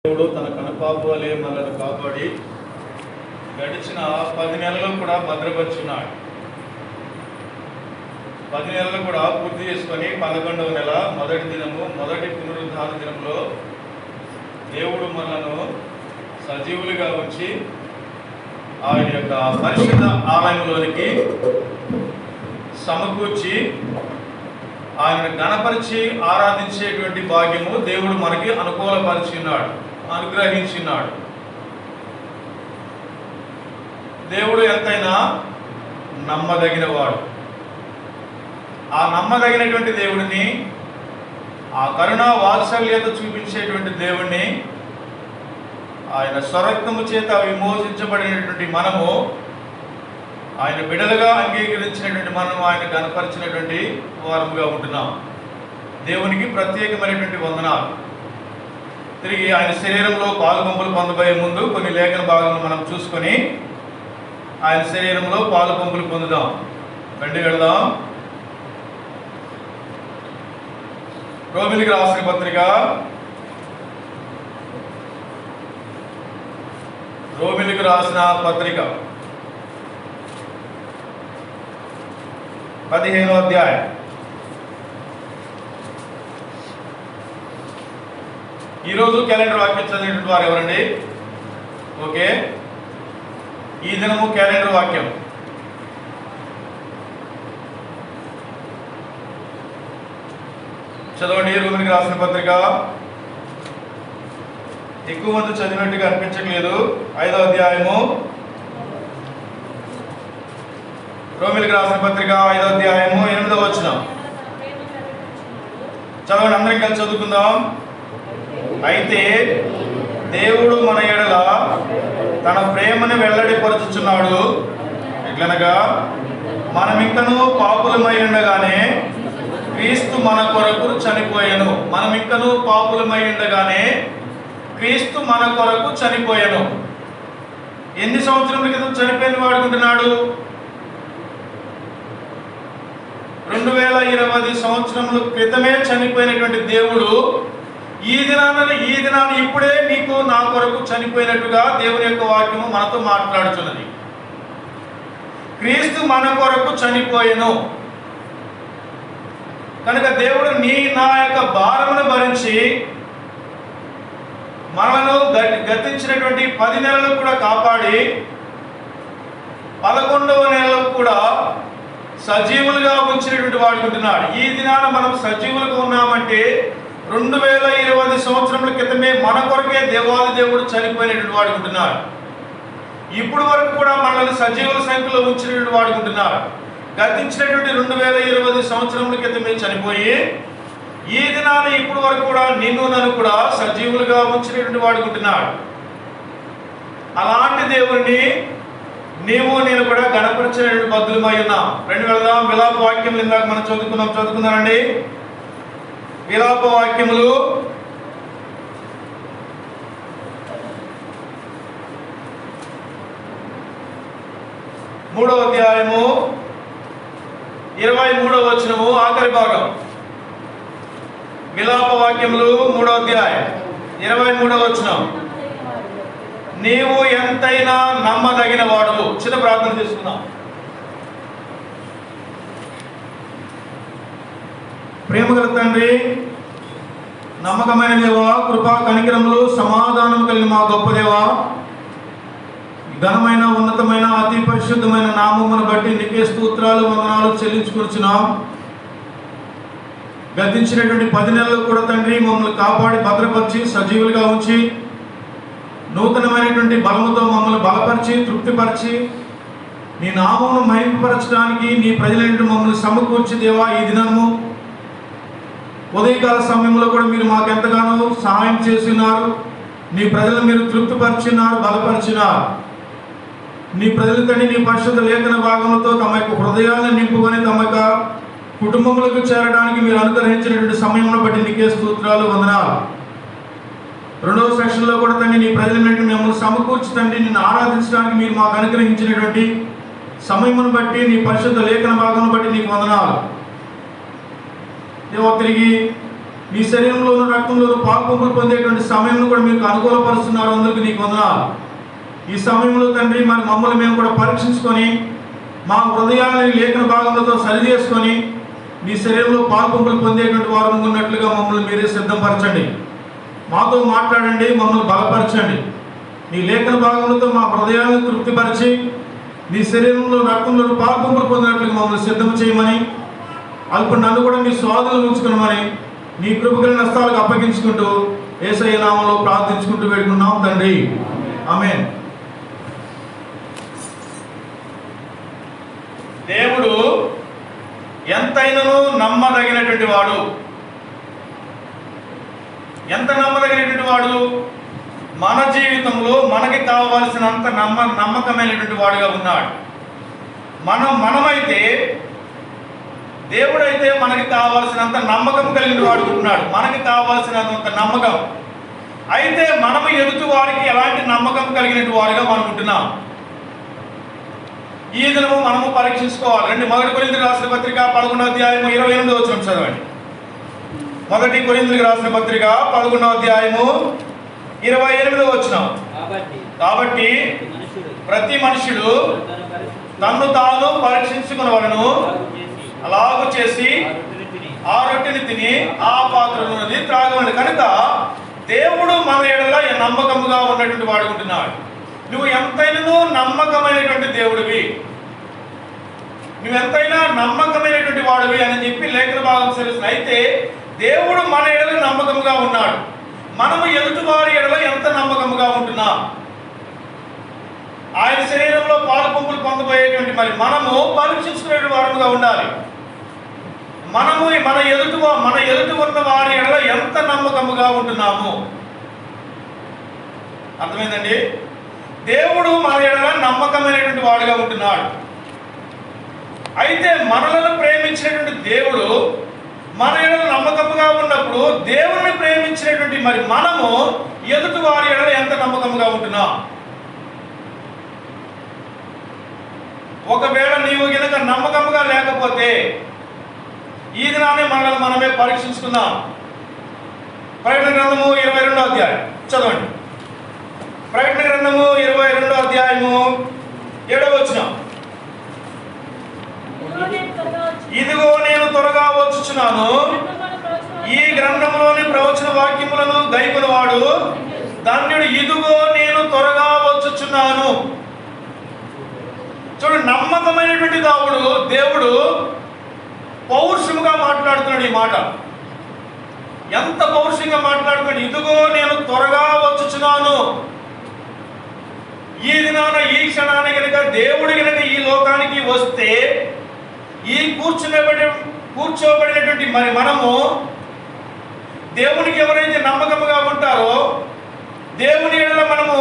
దేవుడు తన కనుపాపు వలె మనల్ని కాపాడి గడిచిన 10 నెలలు కూడా భద్రపరుచున్నాడు. 10 నెలలు కూడా పూర్తి చేసుకొని 11వ నెల మొదటి దినము, మొదటి పునరుద్ధాన దినంలో దేవుడు మనలను సజీవులుగా ఉంచి ఆయన యొక్క పరిశుద్ధ ఆలయంలోనికి సమకూర్చి ఆయన గణపరిచి ఆరాధించేటువంటి భాగ్యము దేవుడు మనకి అనుకూలపరిచినాడు, అనుగ్రహించినాడు. దేవుడు ఎంతైనా నమ్మదగిన వాడు. ఆ నమ్మదగినటువంటి దేవుడిని, ఆ కరుణా వాత్సల్యత చూపించేటువంటి దేవుడిని, ఆయన స్వరక్తము చేత విమోచించబడినటువంటి మనము, ఆయన బిడ్డలుగా అంగీకరించినటువంటి మనం ఆయన గణపరిచినటువంటి వారముగా ఉంటున్నాం. దేవునికి ప్రత్యేకమైనటువంటి వందనాలు. తిరిగి ఆయన శరీరంలో పాలుపంపులు పొందబోయే ముందు కొన్ని లేఖన భాగాలను మనం చూసుకొని ఆయన శరీరంలో పాలుపంపులు పొందుదాం. రండి వెళ్దాం. రోమిలికి రాసిన పత్రిక, రోమిలికి రాసిన పత్రిక 15వ అధ్యాయం. ఈరోజు క్యాలెండర్ వాక్యం చదివినటువంటి వారు ఎవరండి? ఓకే, ఈ దినము క్యాలెండర్ వాక్యం చదవండి. రోమిలికి రాసిన పత్రిక ఎక్కువ మంది చదివినట్టుగా అనిపించట్లేదు. 5వ అధ్యాయము, రోమిలికి రాసిన పత్రిక 5వ అధ్యాయము 8వ వచనం చదవండి. అందరం కలిసి చదువుకుందాం. అయితే దేవుడు మన ఎడల తన ప్రేమను వెల్లడిపరుచుచున్నాడు. ఎట్లనగా మనమింకను పాపులమై ఉండగానే క్రీస్తు మన కొరకు చనిపోయెను. మనమింకను పాపులమై ఉండగానే క్రీస్తు మన కొరకు చనిపోయెను. ఎన్ని సంవత్సరముల క్రితం చనిపోయిన వాడుకుంటున్నాడు? 2020 సంవత్సరముల క్రితమే చనిపోయినటువంటి దేవుడు ఈ దినాన్ని ఇప్పుడే నీకు నా కొరకు చనిపోయినట్టుగా దేవుని యొక్క వాక్యము మనతో మాట్లాడుతున్నది. క్రీస్తు మన కొరకు చనిపోయెను కనుక దేవుడు నా యొక్క భారమును భరించి మనలను గతించినటువంటి 10 నెలలు కూడా కాపాడి 11వ నెలలో కూడా సజీవులుగా ఉంచినటువంటి వాడుకుంటున్నాడు. ఈ దినాన మనం సజీవులుగా ఉన్నామంటే 2020 సంవత్సరముల క్రితమే మన కొరకే దేవాది దేవుడు చనిపోయినటువంటి వాడుకుంటున్నాడు. ఇప్పుడు వరకు కూడా మనల్ని సజీవుల సంఖ్యలో ఉంచినటువంటి వాడుకుంటున్నాడు. గతించినటువంటి 2020 సంవత్సరముల క్రితమే చనిపోయి ఈ దినాన ఇప్పుడు వరకు కూడా నిన్ను నన్ను కూడా సజీవులుగా ఉంచినటువంటి వాడుకుంటున్నాడు. అలాంటి దేవుణ్ణి నీవు నేను కూడా గణపరిచినటువంటి బద్దులమై ఉన్నాం. రెండు వెళ్దాం. విలాప వాక్యములు ఇందాక మనం చదువుకుందామండి. విలాప వాక్యములు 3వ అధ్యాయము 23వ వచనము ఆఖరి భాగం. విలాప వాక్యములు 3వ అధ్యాయం 23వ వచనం. నీవు ఎంతైనా నమ్మదగిన వాడు. చిన్న ప్రార్థన చేసుకుందాం. ప్రేమగల తండ్రి, నమ్మకమైన దేవా, కృపా కనికరములు సమాధానం కలిగిన మా గొప్ప దేవా, ఘనమైన ఉన్నతమైన అతి పరిశుద్ధమైన నామమును బట్టి నీకే స్తోత్రాలు వందనాలు చెల్లించుకొచ్చున్నాం. గతించినటువంటి 10 నెలలు కూడా తండ్రి మమ్మల్ని కాపాడి భద్రపరిచి సజీవులుగా ఉంచి నూతనమైనటువంటి బలముతో మమ్మల్ని బలపరిచి తృప్తిపరిచి నీ నామమును మహిమపరచడానికి నీ ప్రజలైనటువంటి మమ్మల్ని సమకూర్చి దేవా, ఈ దినము ఉదయకాల సమయంలో కూడా మీరు మాకు ఎంతగానో సహాయం చేస్తున్నారు. నీ ప్రజలను మీరు తృప్తిపరిచినారు, బలపరిచినారు. నీ ప్రజల తండ్రి నీ పరిశుద్ధ లేఖన భాగంతో తమ యొక్క హృదయాలను నింపుకొని తమ యొక్క కుటుంబములకు చేరడానికి మీరు అనుగ్రహించినటువంటి సమయంలో బట్టి నీకే స్తోత్రాలు వందనాలు. 2వ సెక్షన్లో కూడా తండ్రి నీ ప్రజలైనటువంటి మిమ్మల్ని సమకూర్చి తండ్రి నిన్ను ఆరాధించడానికి మీరు మాకు అనుగ్రహించినటువంటి సమయమును బట్టి నీ పరిశుద్ధ లేఖన భాగం బట్టి నీకు వందనాలు. దేవా, తిరిగి మీ శరీరంలోను రక్తంలోను పాల్పొంపులు పొందేటువంటి సమయంలో కూడా మీకు అనుకూలపరుస్తున్నారు. అందరికీ నీకు వందనాలు. ఈ సమయంలో తండ్రి మరి మమ్మల్ని మేము కూడా పరీక్షించుకొని మా హృదయాన్ని లేఖన భాగములతో సరిచేసుకొని మీ శరీరంలో పాల్పొంపులు పొందేటువంటి వారు ఉన్నట్లుగా మమ్మల్ని మీరే సిద్ధపరచండి. మాతో మాట్లాడండి, మమ్మల్ని బలపరచండి. మీ లేఖన భాగములతో మా హృదయాన్ని తృప్తిపరిచి మీ శరీరంలో రక్తంలో పాల్పొంపులు పొందినట్లుగా మమ్మల్ని సిద్ధం చేయమని, అల్ప నన్ను కూడా మీ స్వాధీనం ఉంచుకున్నామని మీ కృపగల నష్టాలకు అప్పగించుకుంటూ యేసయ్య నామములో ప్రార్థించుకుంటూ వేడుకున్నాం తండ్రి. ఆమేన్. దేవుడు ఎంతైనను నమ్మదగినటువంటి వాడు. ఎంత నమ్మదగినటువంటి వాడు? మన జీవితంలో మనకి కావాల్సినంత నమ్మకమైనటువంటి వాడుగా ఉన్నాడు. మనమైతే దేవుడైతే మనకి కావాల్సినంత నమ్మకం కలిగిన వాడు ఉన్నాడు. మనకి కావాల్సినంత నమ్మకం. అయితే మనము ఎదుటి వారికి ఎలాంటి నమ్మకం కలిగినటువంటి వారుగా మనం ఉంటున్నాం. ఈ దినము మనము పరీక్షించుకోవాలి. రండి, 1 కొరింథీయులకు రాసిన పత్రిక 11వ అధ్యాయము 28వ వచనం చదవండి. 1 కొరింథీయులకు రాసిన పత్రిక 11వ అధ్యాయము 28వ వచనం. కాబట్టి ప్రతి మనుషుడు తన్ను తాను పరీక్షించుకునవలెను, అలాగూ చేసి ఆ రొట్టెని తిని ఆ పాత్రలోది త్రాగవలెను. కనుక దేవుడు మన ఎడల నమ్మకముగా ఉన్నటువంటి వాడు ఉంటున్నాడు. నువ్వు ఎంతైనా నమ్మకమైనటువంటి దేవుడివి, నువ్వెంతైనా నమ్మకమైనటువంటి వాడివి అని చెప్పి లేఖన భాగం తెలుస్తుంది. అయితే దేవుడు మన ఎడల నమ్మకముగా ఉన్నాడు. మనము ఎదుటి వారి ఎడల ఎంత నమ్మకముగా ఉంటున్నాం? ఆయన శరీరంలో పాలుపొంపులు పొందబోయేటువంటి మరి మనము పరీక్షించుకునే వారముగా ఉండాలి. మనము మన ఎదుటి ఉన్న వారి ఎడల ఎంత నమ్మకముగా ఉంటున్నాము? అర్థమైందండి? దేవుడు మన ఎడల నమ్మకమైనటువంటి వాడుగా ఉంటున్నాడు. అయితే మనలను ప్రేమించినటువంటి దేవుడు మన ఎడల నమ్మకముగా ఉన్నప్పుడు దేవుని ప్రేమించినటువంటి మరి మనము ఎదుటి వారి ఎడల ఎంత నమ్మకముగా ఉంటున్నాం? ఒకవేళ నీవు గనుక నమ్మకముగా లేకపోతే ఈ దినాన్ని మనల్ని మనమే పరీక్షించుకుందాం. ప్రకటన గ్రంథము 22వ అధ్యాయం చదవండి. ప్రకటన గ్రంథము 22వ అధ్యాయము 7వ వచనం. ఇదిగో నేను త్వరగా వచ్చుచున్నాను, ఈ గ్రంథంలోని ప్రవచన వాక్యములను గైకొనువాడు ధన్యుడు. ఇదిగో నేను త్వరగా వచ్చుచున్నాను. చూడు, నమ్మకమైనటువంటి దేవుడు పౌరుషముగా మాట్లాడుతున్నాడు. ఈ మాట ఎంత పౌరుషంగా మాట్లాడుతున్నాడు. ఇదిగో నేను త్వరగా వచ్చుచున్నాను. ఈ దినాన ఈ క్షణాన్ని కనుక దేవుడు కనుక ఈ లోకానికి వస్తే ఈ కూర్చోబడినటువంటి మరి మనము దేవునికి ఎవరైతే నమ్మకముగా ఉంటారో, దేవుని ఎడల మనము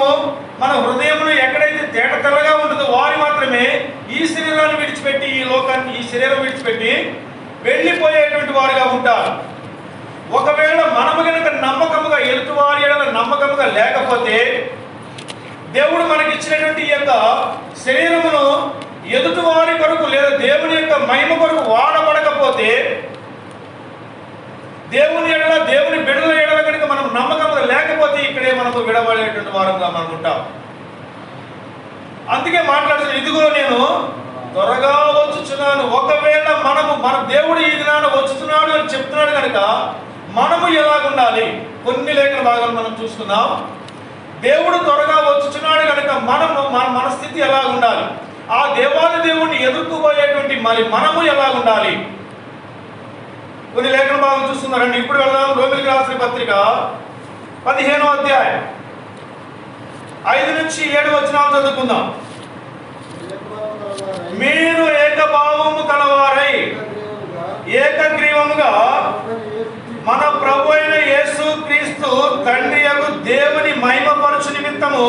మన హృదయమును ఎక్కడైతే తేట తెల్లగా ఉంటుందో వారు మాత్రమే ఈ శరీరాన్ని విడిచిపెట్టి ఈ లోకాన్ని ఈ శరీరం విడిచిపెట్టి వెళ్ళిపోయేటువంటి వారుగా ఉంటారు. ఒకవేళ మనము కనుక నమ్మకముగా ఎదుటి వారి ఎడల నమ్మకముగా లేకపోతే దేవుడు మనకి ఇచ్చినటువంటి ఈ యొక్క శరీరమును ఎదుటి వారి కొరకు లేదా దేవుని యొక్క మహిమ కొరకు వాడబడకపోతే దేవుని ఎడల దేవుని బిడ్డల ఎడల కనుక మనం నమ్మకంగా లేకపోతే ఇక్కడే మనము విడబడేటువంటి వారంగా మనం ఉంటాం. అందుకే మాట్లాడుతున్నాను, ఇదిగో నేను త్వరగా వచ్చుచున్నాను. ఒకవేళ మన దేవుడు ఈ దినాన వచ్చుతున్నాడు అని చెప్తున్నాడు కనుక మనము ఎలాగుండాలి? కొన్ని లేఖన భాగాలు మనం చూసుకుందాం. దేవుడు త్వరగా వచ్చుచున్నాడు కనుక మన స్థితి ఎలాగుండాలి? ఆ దేవాది దేవుణ్ణి ఎదుర్కోబోయేటువంటి మరి మనము ఎలాగుండాలి? కొన్ని లేఖన భాగం చూస్తున్నారండి. ఇప్పుడు వెళ్దాం. రోమిలికి రాసిన పత్రిక 15వ అధ్యాయం 5 నుంచి 7 వచనాలు చదువుకుందాం. మీరు ఏకభావము కలవారై ఏకగ్రీవముగా మన ప్రభు అయిన యేసు క్రీస్తు తండ్రియగు దేవుని మహిమపరచు నిమిత్తము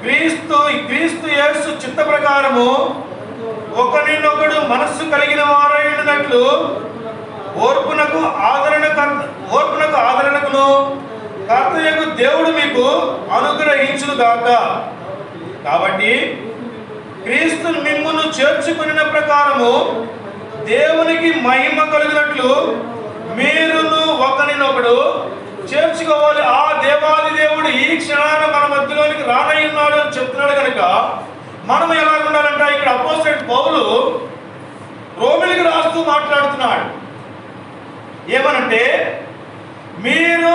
క్రీస్తు యేసు చిత్త ప్రకారము ఒకరినొకడు మనస్సు కలిగిన వారైనట్లు ఓర్పునకు ఆదరణకును కర్తయ్యకు దేవుడు మీకు అనుగ్రహించును గాక. కాబట్టి క్రీస్తు మిమ్మును చేర్చుకున్న ప్రకారము దేవునికి మహిమ కలిగినట్లు మీరును ఒకరినొకడు చేర్చుకోవాలి. ఆ దేవాది దేవుడు ఈ క్షణాన మన మధ్యలోనికి రానయ్యున్నాడు అని చెప్తున్నాడు కనుక మనం ఎలా ఉండాలంట? ఇక్కడ అపోస్తలుడైన పౌలు రోమిలికి రాస్తూ మాట్లాడుతున్నాడు. ఏమనంటే, మీరు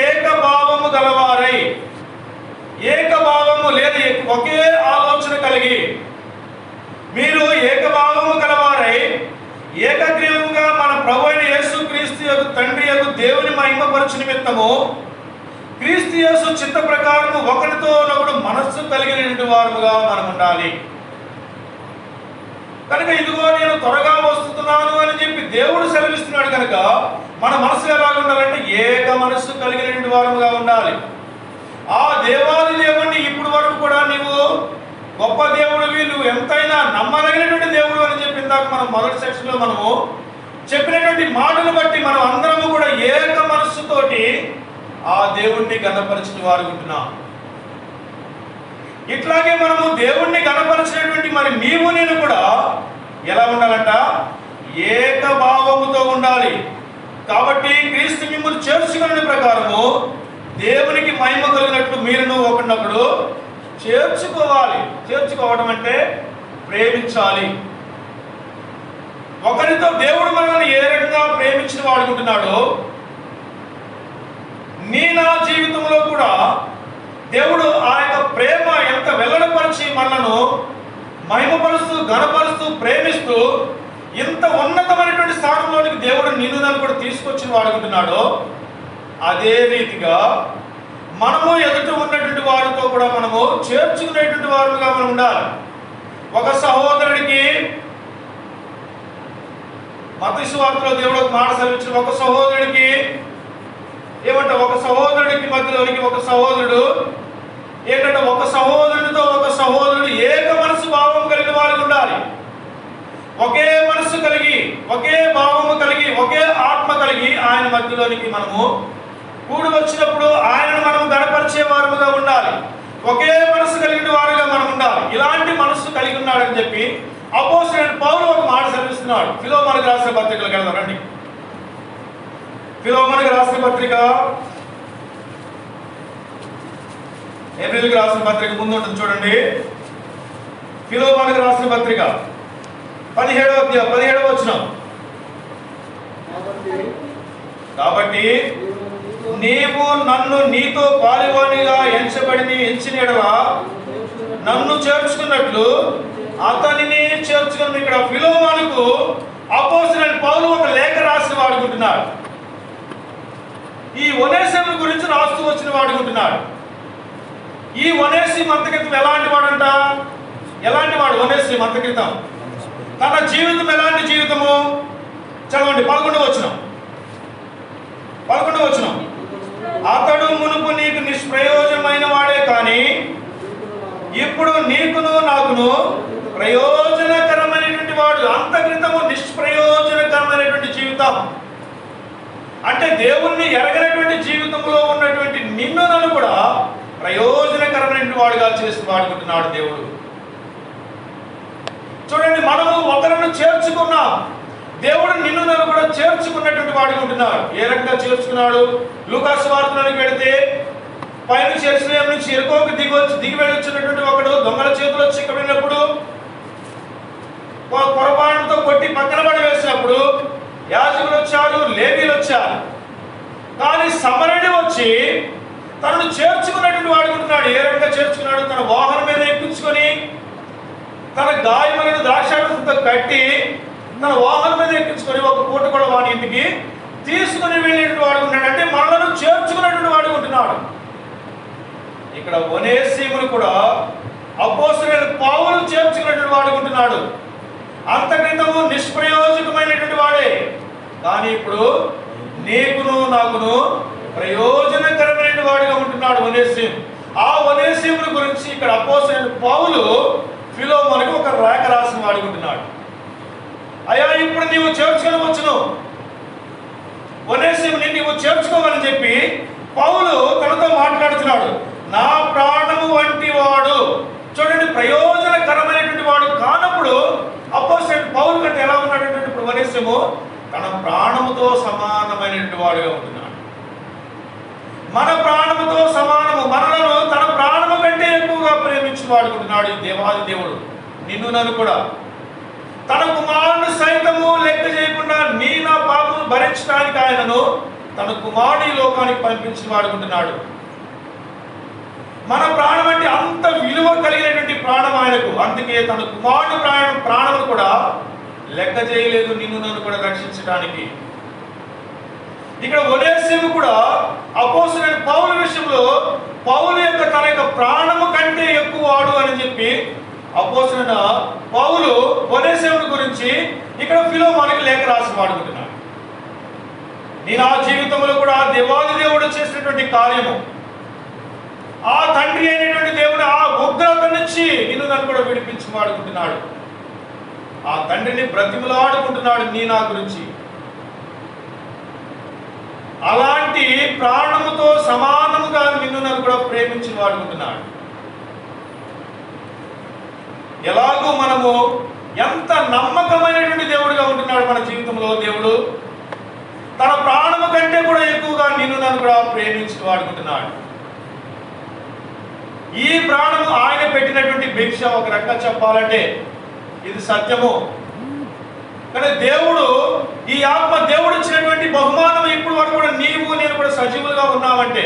ఏక భావము గలవారై, ఏకభావము లేదా ఒకే ఆలోచన కలిగి, మీరు ఏకభావము గలవారై ఏకగ్రీవంగా మన ప్రభు అయిన యేసుక్రీస్తు యొక్క తండ్రి యొక్క దేవుని మహిమపరచు నిమిత్తము క్రీస్తు యేసు చిత్త ప్రకారము ఒకరితో ఒకడు మనస్సు కలిగిన వారుగా మనం ఉండాలి. కనుక ఇదిగో నేను త్వరగా వస్తున్నాను అని చెప్పి దేవుడు సెలవిస్తున్నాడు కనుక మన మనసు ఎలా ఉండాలంటే ఏక మనస్సు కలిగిన వారుగా ఉండాలి. ఆ దేవాది దేవుణ్ణి ఇప్పుడు వరకు కూడా నీవు గొప్ప దేవుడివి, నువ్వు ఎంతైనా నమ్మదగినటువంటి దేవుడు అని చెప్పి ఇందాక మనం మొదటి సెక్షన్లో మనము చెప్పినటువంటి మాటలు బట్టి మనం అందరము కూడా ఏక మనస్సుతోటి ఆ దేవుణ్ణి గణపరిచిన వారు ఉంటున్నాం. ఇట్లాగే మనము దేవుణ్ణి గణపరిచినటువంటి మరి నీవు నేను కూడా ఎలా ఉండాలంట? ఏక భావముతో ఉండాలి. కాబట్టి క్రీస్తు మిమ్మల్ని చేర్చుకునే ప్రకారము దేవునికి మహిమ కలిగినట్లు మీరును ఒకరినొకడు చేర్చుకోవాలి. చేర్చుకోవడం అంటే ప్రేమించాలి. ఒకరితో దేవుడు మనల్ని ఏ రకంగా ప్రేమించిన వాడుకుంటున్నాడో నా జీవితంలో కూడా దేవుడు ఆ యొక్క ప్రేమ ఎంత వెల్లడిపరిచి మనలను మహిమపరుస్తూ ఘనపరుస్తూ ప్రేమిస్తూ ఇంత ఉన్నతమైనటువంటి స్థానంలోనికి దేవుడు నిన్ను నన్ను కూడా తీసుకొచ్చిన వాడుకుంటున్నాడో అదే రీతిగా మనము ఎదుట ఉన్నటువంటి వారితో కూడా మనము చేర్చుకునేటువంటి వారుగా మనం ఉండాలి. ఒక సహోదరుడికి మత్తయి సువార్తలో దేవుడు ఒక మాట సెలవిచ్చిన, ఒక సహోదరుడికి ఏమంటే ఒక సహోదరుడికి మధ్యలోనికి ఒక సహోదరుడు ఏంటంటే ఒక సహోదరుడితో ఒక సహోదరుడు ఏక మనసు భావం కలిగిన వారు ఉండాలి. ఒకే మనసు కలిగి, ఒకే భావము కలిగి, ఒకే ఆత్మ కలిగి ఆయన మధ్యలోనికి మనము కూడి వచ్చినప్పుడు ఆయనను మనం గణపరిచే వారుగా ఉండాలి. ఒకే మనసు కలిగిన వారుగా మనం ఉండాలి. ఇలాంటి మనస్సు కలిగి ఉన్నాడని చెప్పి అపోస్తలుడైన పౌలు ఒక మాట సెలవిస్తున్నాడు. ఫిలోమోనుకు రాసిన పత్రికలకు వెళ్దాం రండి. ఫిలోమోనుకు రాసిన పత్రిక, ఏప్రిల్కి రాసిన పత్రిక ముందు ఉంటుంది చూడండి. ఫిలోమోనుకు రాసిన పత్రిక 17వ వచనం. కాబట్టి నీవు నన్ను నీతో పాలివానిగా ఎంచిన ఎడల నన్ను చేర్చుకున్నట్లు అతనిని చేర్చుకుని. ఇక్కడ ఫిలోమోనుకు అపోస్తలుడైన పౌలు ఒక లేఖ రాసి వాడుకుంటున్నాడు. ఈ ఒనేసిము గురించి రాస్తూ వచ్చిన వాడుకుంటున్నాడు. ఈ ఒనేసిము అంతక్రితం ఎలాంటి వాడంట? ఎలాంటి వాడు ఒనేసిము అంతక్రితం? తన జీవితం ఎలాంటి జీవితము? చదవండి 11వ వచనం. అతడు మునుపు నీకు నిష్ప్రయోజనమైన వాడే కానీ ఇప్పుడు నీకును నాకును ప్రయోజనకరమైనటువంటి వాడు. అంతక్రితము నిష్ప్రయోజనకరమైనటువంటి జీవితం అంటే దేవుణ్ణి ఎరగనటువంటి జీవితంలో ఉన్నటువంటి నిన్ను నన్ను కూడా ప్రయోజనకరమైన వాడుగా చేసి వాడుకుంటున్నాడు దేవుడు. చూడండి, మనము ఒకరిని చేర్చుకున్నాం. దేవుడు నిన్ను నన్ను కూడా చేర్చుకున్నటువంటి వాడుకుంటున్నాడు. ఏ రకంగా చేర్చుకున్నాడు? లూకాసు వార్తలోకి వెళితే పైన యెరూషలేము నుంచి యెరికోకు దిగి వెళ్ళొచ్చినటువంటి ఒకడు దొంగల చేతులు వచ్చి చిక్కబడినప్పుడు పొరపాటుతో కొట్టి పక్కన పడి వేసినప్పుడు యాజకులు వచ్చారు, లేవీలు వచ్చారు. కానీ సమరయుడు వచ్చి తనను చేర్చుకున్నటువంటి వాడుకుంటున్నాడు. ఏ రకంగా చేర్చుకున్నాడు? తన వాహనం మీద ఎక్కించుకొని తన గాయములను ద్రాక్షారసంతో కట్టి తన వాహనం మీద ఎక్కించుకొని ఒక పూట కూడా వాని ఇంటికి తీసుకుని వెళ్ళేటువంటి వాడుకుంటున్నాడు. అంటే మనలను చేర్చుకున్నటువంటి వాడుకుంటున్నాడు. ఇక్కడ ఒనేసిమును కూడా అపోస్తలుడైన పౌలు చేర్చుకున్నటువంటి వాడుకుంటున్నాడు. అంతక్రితము నిష్ప్రయోజకమైనటువంటి వాడే కానీ ఇప్పుడు నీకును నాకును ప్రయోజనకరమైన వాడిగా ఉంటున్నాడు ఒనేసిము. ఆ ఒనేసిమును గురించి ఇక్కడ అపోస్తలుడైన పౌలు ఫిలోమోనుకు ఒక లేఖ రాసిన వాడుకుంటున్నాడు. అయ్యా, ఇప్పుడు నీవు చేర్చుకోవచ్చును, ఒనేసిముని నీవు చేర్చుకోవాలని చెప్పి పౌలు తనతో మాట్లాడుతున్నాడు. నా ప్రాణము వంటి వాడు. చూడండి, ప్రయోజనకరమైనటువంటి వాడు కానప్పుడు అపోస్తలుడైన పౌలు కంటే ఎలా ఉన్నాడంటే ఇప్పుడు ఒనేసిము తన తన ప్రాణముతో సమానమైనటువంటి వాడుగా ఉంటున్నాడు. మన ప్రాణముతో సమానము, మనలను తన ప్రాణము కంటే ఎక్కువగా ప్రేమించి వాడుకుంటున్నాడు ఈ దేవాది దేవుడు. నిన్ను నన్ను కూడా తన కుమారుని సైతము లెక్క చేయకుండా నీ నా పాపము భరించడానికి ఆయనను తన కుమారుని లోకానికి పంపించి వాడుకుంటున్నాడు. మన ప్రాణం అంటే అంత విలువ కలిగినటువంటి ప్రాణం ఆయనకు. అందుకే తన కుమారుని ప్రాణమును కూడా లెక్క చేయలేదు నిన్ను నన్ను కూడా రక్షించడానికి. ఇక్కడ ఒనేసిము కూడా అపోస్తలుడైన పౌలు విషయంలో పౌలు యొక్క తన యొక్క ప్రాణము కంటే ఎక్కువ వాడు అని చెప్పి అపోస్తలుడైన పౌలు ఒనేసిముని గురించి ఇక్కడ ఫిలోమోనుకి లేఖ రాసి వాడుకుంటున్నాడు. నేను ఆ జీవితంలో కూడా దేవాది దేవుడు చేసినటువంటి కార్యము, ఆ తండ్రి అయినటువంటి దేవుడు ఆ ఉగ్రత నుంచి నిన్ను నన్ను కూడా విడిపించి వాడుకుంటున్నాడు. ఆ తండ్రిని బ్రతిమలాడుకుంటున్నాడు నీ నా గురించి. అలాంటి ప్రాణముతో సమానముగా నిన్ను నన్ను కూడా ప్రేమించి వాడుకుంటున్నాడు. ఎలాగూ మనము ఎంత నమ్మకమైనటువంటి దేవుడిగా ఉంటున్నాడు మన జీవితంలో. దేవుడు తన ప్రాణము కంటే కూడా ఎక్కువగా నిన్ను నన్ను కూడా ప్రేమించి వాడుకుంటున్నాడు. ఈ ప్రాణము ఆయన పెట్టినటువంటి భిక్ష. ఒక రకంగా చెప్పాలంటే ఇది సత్యము. కానీ దేవుడు, ఈ ఆత్మ దేవుడు ఇచ్చినటువంటి బహుమానం ఇప్పుడు వరకు కూడా నీవు నేను కూడా సజీవులుగా ఉన్నామంటే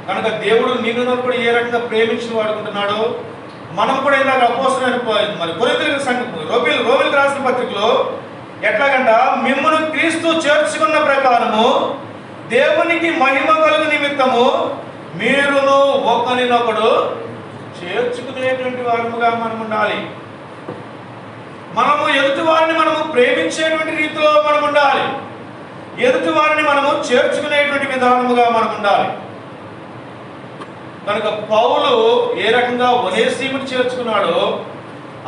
కనుక దేవుడు నిన్ను నన్ను కూడా ఏ రకంగా ప్రేమించి వాడుకుంటున్నాడో మనం కూడా ఇందాక అపోస్తలుడైన మరి కొరింథీయులకు సంఘం రోమిలకు రాసిన పత్రికలో ఎట్లాగంట, మిమ్మల్ని క్రీస్తు చేర్చుకున్న ప్రకారము దేవునికి మహిమ కలుగు నిమిత్తము మీరును ఒకరినొకడు చేర్చుకునేటువంటి వారముగా మనం ఉండాలి. మనము ఎదుటి వారిని మనము ప్రేమించేటువంటి రీతిలో మనం ఉండాలి. ఎదుటి వారిని మనము చేర్చుకునేటువంటి విధానముగా మనం ఉండాలి. కనుక పౌలు ఏ రకంగా ఒనేసిముని చేర్చుకున్నాడో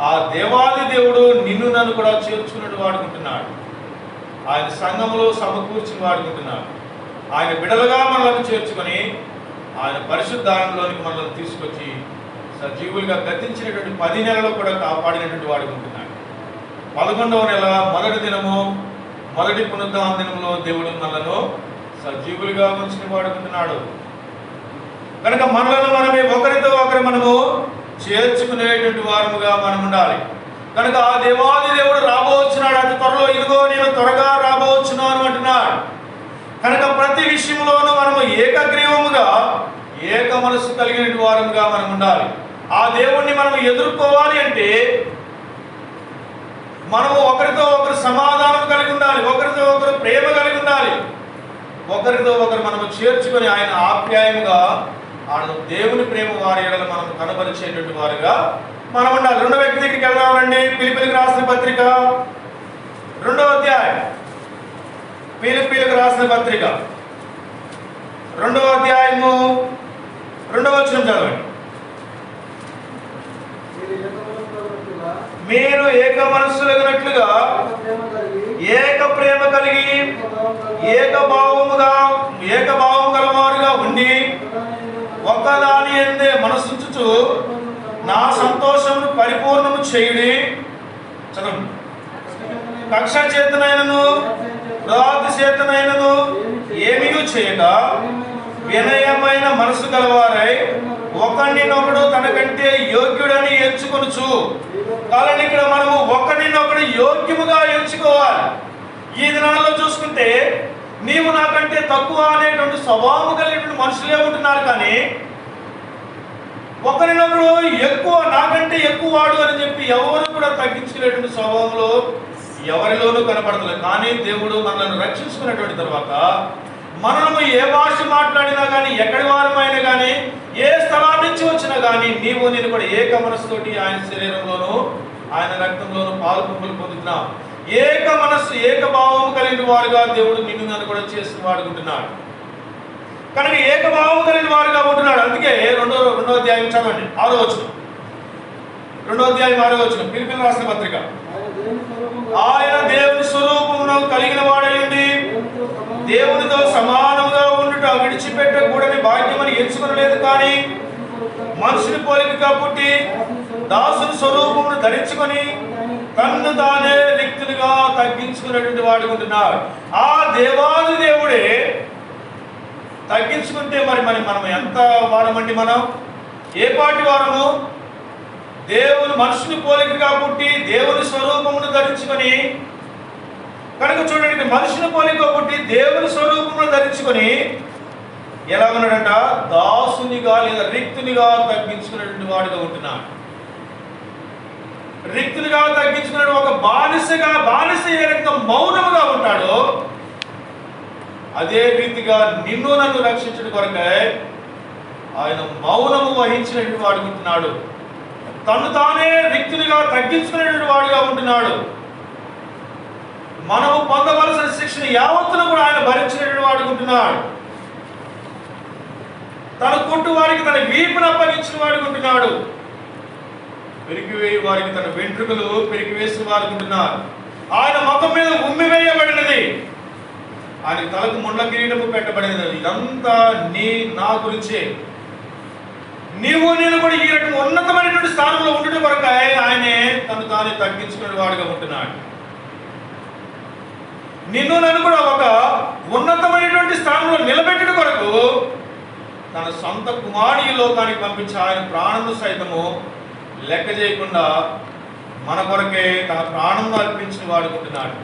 ఆ దేవాది దేవుడు నిన్ను నన్ను కూడా చేర్చుకున్నట్టు వాడుకుంటున్నాడు. ఆయన సంఘములో సమకూర్చి వాడుకుంటున్నాడు. ఆయన బిడలుగా మనల్ని చేర్చుకొని ఆయన పరిశుద్ధారంలోనికి మనల్ని తీసుకొచ్చి సజీవులుగా గతించినటువంటి 10 నెలలు కూడా కాపాడినటువంటి వాడుకుంటున్నాడు. 11వ నెల మొదటి దినము, మొదటి పునరుద్ధాన దినంలో దేవుడు మనలను సజీవులుగా ఉంచిన వాడుకుంటున్నాడు. కనుక మనలను మనమే ఒకరితో ఒకరు మనము చేర్చుకునేటువంటి వారముగా మనం ఉండాలి. కనుక ఆ దేవాది దేవుడు రాబోచున్నాడు. అతి త్వరలో, ఇదిగో నేను త్వరగా రాబోచున్నాను అంటున్నాడు. కనుక ప్రతి విషయంలోనూ మనము ఏకగ్రీవముగా ఏక మనసు కలిగిన వారముగా మనం ఉండాలి. ఆ దేవుణ్ణి మనం ఎదుర్కోవాలి అంటే మనము ఒకరితో ఒకరు సమాధానం కలిగి ఉండాలి, ఒకరితో ఒకరు ప్రేమ కలిగి ఉండాలి, ఒకరితో ఒకరు మనము చేర్చుకొని ఆయన ఆప్యాయముగా ఆయన దేవుని ప్రేమ వారి ఎడల మనం కనబరిచేటువంటి వారుగా మనం ఉండాలి. 2వ వ్యక్తికి వెళ్దామండి. ఫిలిప్పీలకు రాసిన పత్రిక 2వ అధ్యాయం. ఫిలిప్పీలకు రాసిన పత్రిక 2వ అధ్యాయము 2వ వచనం చదవండి. మీరు ఏక మనస్సులగినట్లుగా ఏక ప్రేమ కలిగి ఏకభావము గలవారుగా ఉండి ఒక్కదాని యందే మనసుంచుచు నా సంతోషమును పరిపూర్ణము చేయుడి. చదవండి. కక్ష చేతనైనను రాతి చేతనైనను ఏమీ చేయక వినయమైన మనసు గలవారై ఒకరినొకడు తనకంటే యోగ్యుడని ఎంచుకొనుచు. కాబట్టి ఇక్కడ మనము ఒకరినొకడు యోగ్యముగా ఎంచుకోవాలి. ఈ దినాల్లో చూసుకుంటే నీవు నాకంటే తక్కువ అనేటువంటి స్వభావం కలిగినటువంటి మనుషులే ఉంటున్నారు. కానీ ఒకరినొకడు ఎక్కువ, నాకంటే ఎక్కువ వాడు అని చెప్పి ఎవరు కూడా తగ్గించుకునేటువంటి స్వభావంలో ఎవరిలోనూ కనపడతలేదు. కానీ దేవుడు మనల్ని రక్షించుకున్నటువంటి తర్వాత మనము ఏ భాష మాట్లాడినా కానీ, ఎక్కడి వారమైనా కానీ, ఏ స్థలం నుంచి వచ్చినా కానీ నీవు నేను కూడా ఏక మనస్సుతోటి ఆయన శరీరంలోనూ ఆయన రక్తంలోనూ పాలు పంపులు పొందుతున్నాం. ఏక మనస్సు ఏకభావం కలిగిన వారుగా దేవుడు నిన్ను నన్ను కూడా చేసి వాడుకుంటున్నాడు. కనుక ఏకభావం కలిగిన వారుగా ఉంటున్నాడు. అందుకే రెండో అధ్యాయం చదవండి, 6వ వచనం. 2వ అధ్యాయం 6వ వచనం. ఫిలిప్పీలకు రాసిన పత్రిక. ఆయన దేవుని స్వరూపమును కలిగిన వాడైంది దేవునితో సమానముగా ఉండుట విడిచిపెట్టకూడని భాగ్యమని ఎంచుకొనలేదు. కానీ మనుషుని పోలికగా పుట్టి దాసుని స్వరూపమును ధరించుకొని తన్ను తానే రిక్తునిగా తగ్గించుకున్నటువంటి వాడు ఉంటున్నాడు. ఆ దేవాది దేవుడే తగ్గించుకుంటే మరి మనం ఎంత వారమండి? మనం ఏ పాటి వారము? దేవుని మనుషుని పోలికగా పుట్టి దేవుని స్వరూపమును ధరించుకొని, కనుక చూడండి, మనుషుని పోలిక పుట్టి దేవుని స్వరూపమును ధరించుకొని ఎలా ఉన్నాడంట? దాసునిగా లేదా రిక్తునిగా తగ్గించుకున్నటువంటి వాడుగా ఉంటున్నాడు. రిక్తునిగా తగ్గించుకున్నాడు. ఒక బానిస ఏ రకంగా మౌనముగా ఉంటాడో అదే రీతిగా నిన్ను నన్ను రక్షించడం కొరకై ఆయన మౌనము వహించినటువంటి వాడు ఉంటున్నాడు. తను తానే రిక్తునిగా తగ్గించుకునేటువంటి వాడుగా ఉంటున్నాడు. మనము పొందవలసిన శిక్షణ యావత్తును కూడా ఆయన భరించినటువంటి వాడు ఉంటున్నాడు. తన కొట్టు వారికి తన వీపును అప్పగించిన వాడు ఉంటున్నాడు. పెరిగివేయి వారికి తన వెంట్రుకలు పెరిగివేసిన వారు ఉంటున్నారు. ఆయన ముఖం మీద ఉమ్మి వేయబడినది, ఆయన తలకు ముండ్ల కిరీటము పెట్టబడినది. ఇదంతా నా గురించే. నీవు నేను కూడా ఈ రకం ఉన్నతమైనటువంటి స్థానంలో ఉండడం వరకు ఆయనే తను తానే తగ్గించుకునే వాడుగా ఉంటున్నాడు. నిన్ను నన్ను కూడా ఒక ఉన్నతమైనటువంటి స్థానంలో నిలబెట్టడం కొరకు తన సొంత కుమారుని ఈ లోకానికి పంపించి ఆయన ప్రాణము సైతము లెక్క చేయకుండా మన కొరకే తన ప్రాణం అర్పించిన వాడుకుంటున్నాడు.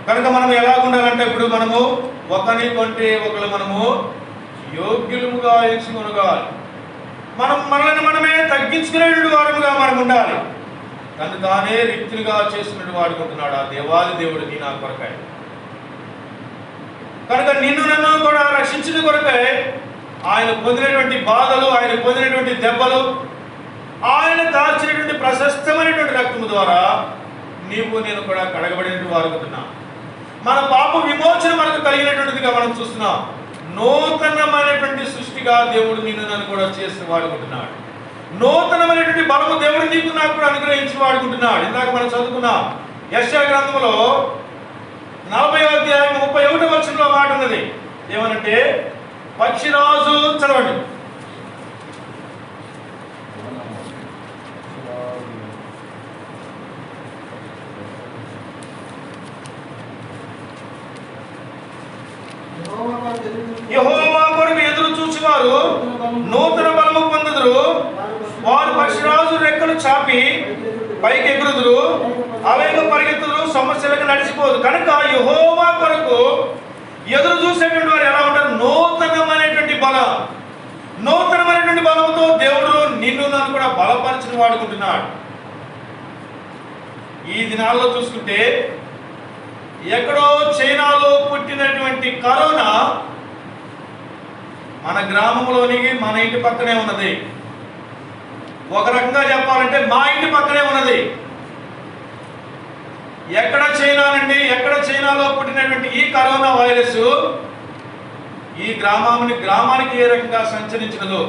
కనుక మనం ఎలా ఉండాలంటే, ఇప్పుడు మనము ఒకరి కంటే ఒకరు మనము యోగ్యులుగా ఎంచుకొనగాలి. మనల్ని మనమే తగ్గించుకునే వారుగా మనం ఉండాలి. తను తానే రిక్తునిగా చేసుకునే వాడుకుంటున్నాడు ఆ దేవాది దేవుడు నీ నా కొరకై. కనుక నిన్ను నన్ను కూడా రక్షించిన కొరకై ఆయన పొందినటువంటి బాధలు, ఆయన పొందినటువంటి దెబ్బలు, ఆయన కాల్చినటువంటి ప్రశస్తమైనటువంటి రక్తము ద్వారా నీవు నేను కూడా కడగబడినటువంటి వారుకుంటున్నా. మన పాప విమోచన మనకు కలిగినటువంటిదిగా మనం చూస్తున్నాం. నూతనమైనటువంటి సృష్టిగా దేవుడు నిన్ను నన్ను కూడా చేసి వాడుకుంటున్నాడు. నూతనమైనటువంటి బలము దేవుడు నీకు నాకు కూడా అనుగ్రహించి వాడుకుంటున్నాడు. ఇందాక మనం చదువుకున్నాం యెషయా గ్రంథంలో 40వ అధ్యాయం 31వ వచనంలో మాట ఉన్నది. ఏమనంటే, పక్షిరాజు, చదవండి, యెహోవా కొరకు ఎదురు చూచువారు నూతన బలము పొందుదురు. వారు పక్షిరాజు రెక్కలు చాపి పైకి ఎగురుదురు, అలాగే పరిగెత్తుదురు, సమస్యలకు నడిచిపోదు. కనుక యెహోవా కొరకు ఎదురు చూసేటువంటి వారు ఎలా ఉంటారు? నూతనమైనటువంటి బలం. నూతనమైనటువంటి బలంతో దేవుడు నిన్ను నన్ను కూడా బలపరిచిన వాడుకుంటున్నాడు. ఈ దినాల్లో చూసుకుంటే ఎక్కడో చైనాలో పుట్టినటువంటి కరోనా మన గ్రామంలోనికి మన ఇంటి పక్కనే ఉన్నది. ఒక రకంగా చెప్పాలంటే మా ఇంటి పక్కనే ఉన్నది. ఎక్కడ చైనాలో పుట్టినటువంటి ఈ కరోనా వైరస్ ఈ గ్రామానికి ఏ రకంగా సంచరించినదో,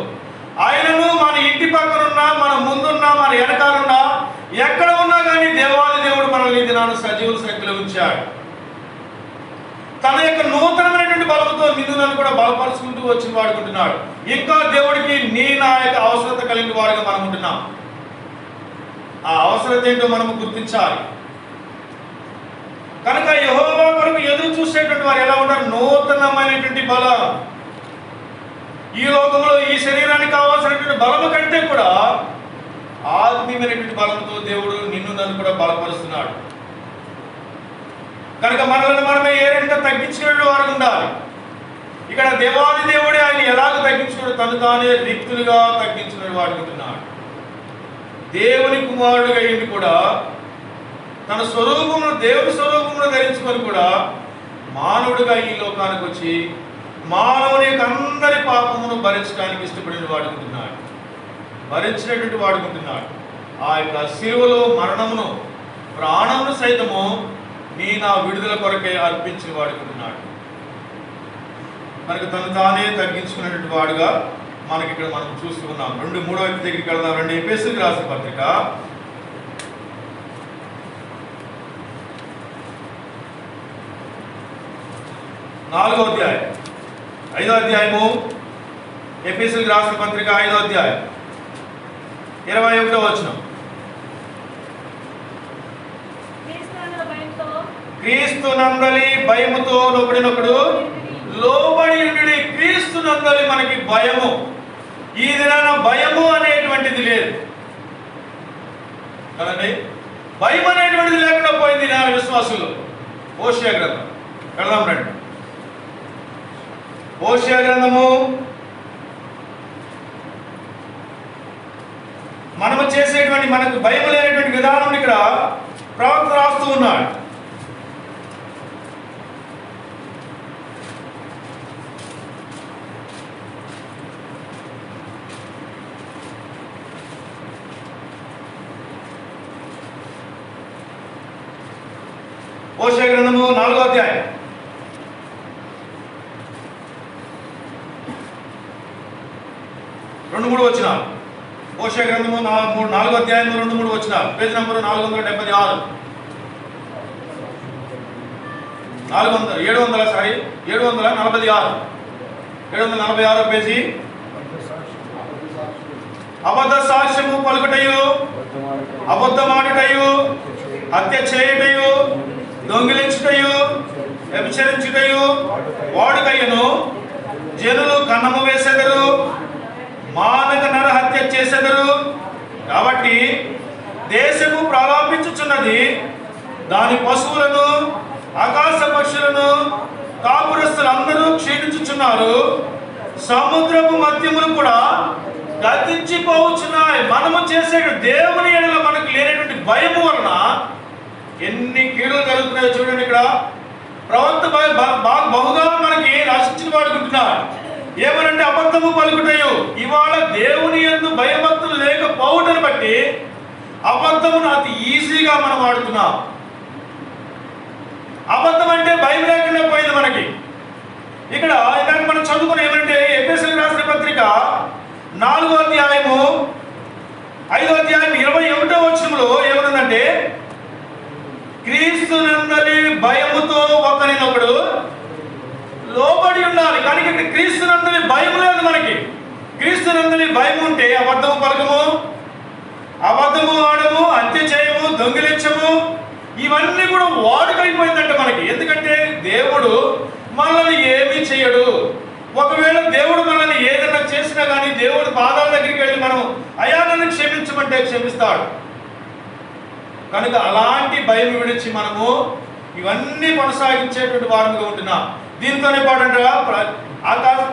ఆయనను మన ఇంటి పక్కనున్నా, మన ముందున్నా, మన వెనకాలన్నా, ఎక్కడ ఉన్నా కానీ దేవాది దేవుడు మనల్ని దినాన్ని సజీవుల సంఖ్యలో ఉంచాడు. తన యొక్క నూతనమైనటువంటి బలంతో నిన్ను నన్ను కూడా బలపరుచుకుంటూ వచ్చి వాడుకుంటున్నాడు. ఇంకా దేవుడికి నా యొక్క అవసరత కలిగిన వాడుగా మనం ఉంటున్నాం. ఆ అవసరత ఏంటో మనము గుర్తించాలి. కనుక యెహోవా కొరకు ఎదురు చూసేటువంటి వారు ఎలా ఉంటారు? నూతనమైనటువంటి బలం. ఈ లోకంలో ఈ శరీరానికి కావాల్సినటువంటి బలము కంటే కూడా ఆత్మీయమైనటువంటి బలంతో దేవుడు నిన్ను నన్ను కూడా బలపరుస్తున్నాడు. కనుక మనల్ని మనమే ఏ రకంగా తగ్గించుకునే వారు ఉండాలి. ఇక్కడ దేవాది దేవుడే ఆయన ఎలాగ తగ్గించుకున్నాడు? తను తానే రిక్తులుగా తగ్గించుకునే వాడుకుంటున్నాడు. దేవుని కుమారుడుగా అయ్యింది కూడా తన స్వరూపమును, దేవుని స్వరూపమును ధరించుకొని కూడా మానవుడిగా ఈ లోకానికి వచ్చి మానవుని యొక్క అందరి పాపమును భరించడానికి ఇష్టపడిన వాడుకుంటున్నాడు. భరించినటువంటి వాడుకుంటున్నాడు. ఆ యొక్క శిలువలో మరణమును, ప్రాణమును సైతము నా విడుదల కొరకే అర్పించి వాడుకుంటున్నాడు. మనకు తను తానే తగ్గించుకునేటువంటి వాడుగా మనకి ఇక్కడ మనం చూస్తూ ఉన్నాం. 3వ దగ్గరికి వెళ్దాం. 2 ఎఫెసీయులకు రాసిన పత్రిక 4వ అధ్యాయం 5వ అధ్యాయము, ఎఫెసీయులకు రాసిన పత్రిక 5వ అధ్యాయం 21వ వచనం. క్రీస్తు నందలి భయముతో లోబడినప్పుడు లోబడి ఉండి. క్రీస్తు నందలి మనకి భయము. ఈ దినాన భయము అనేటువంటిది లేదు కదండి. భయం అనేటువంటిది లేకుండా పోయింది నా విశ్వాసులు. హోషేయ గ్రంథం వెళ్దాం రండి. హోషేయ గ్రంథము మనము చేసేటువంటి మనకు భయం లేనటువంటి విధానం ఇక్కడ ప్రవక్త రాస్తూ ఉన్నాడు. హోషేయ గ్రంథము 4వ అధ్యాయం 2-3 వచనాలు. హోషేయ గ్రంథము 4వ అధ్యాయం 2-3 వచనాలు. Page number 476. 746 పేజీ. అబద్ధ సాక్ష్యము పలుకుటయు, అబద్ధమాడుటయు, హత్య చేయుటయు, దొంగిలించుటయు, వ్యభిచరించుటయు వాడుకయ్యను. జనులు కన్నము వేసెదరు, మానక నరహత్య చేసెదరు. కాబట్టి దేశము ప్రలాపించుచున్నది, దాని పశువులను, ఆకాశ పక్షులను, కాపురస్తులందరూ క్షీణించుచున్నారు. సముద్రపు మధ్యములు కూడా గతించిపోవచ్చున్నాయి. మనము చేసే దేవుని ఎడల మనకు లేనటువంటి భయము వలన ఎన్ని కీడులు జరుగుతున్నాయో చూడండి. ఇక్కడ ప్రవక్త బహుగా మనకి రక్షించిన వాడుకుంటున్నాడు. ఏమనంటే అబద్ధము పలుకుటయు. ఇవాళ దేవుని యందు భయభక్తులు లేకపోవటం బట్టి అబద్ధమును అతి ఈజీగా మనం వాడుతున్నాం. అబద్ధం అంటే భయం లేకుండా పోయింది మనకి. ఇక్కడ ఇందాక మనం చదువుకుని ఏమంటే ఎఫెసీయులకు రాసిన పత్రిక 4వ అధ్యాయము 5వ అధ్యాయం 21వ వచనంలో ఏమనుందంటే, క్రీస్తు నందలి భయముతో ఒకరినొకడు లోబడి ఉండాలి. కానీ ఇక్కడ క్రీస్తు నందలి భయం లేదు మనకి. క్రీస్తు నందలి భయం ఉంటే అబద్ధము పలకము, అబద్ధము ఆడము, హత్య చేయము, దొంగిలించము, ఇవన్నీ కూడా వాడుకైపోయిందంట మనకి. ఎందుకంటే దేవుడు మనల్ని ఏమీ చేయడు. ఒకవేళ దేవుడు మనల్ని ఏదైనా చేసినా కానీ దేవుడు పాదాల దగ్గరికి వెళ్ళి మనం అయా నన్ను క్షమించమంటే క్షమిస్తాడు. కనుక అలాంటి భయం విడిచి మనము ఇవన్నీ కొనసాగించేటువంటి వారంగా ఉంటున్నాం. దీనితోనే పాడంటారా ఆకాశం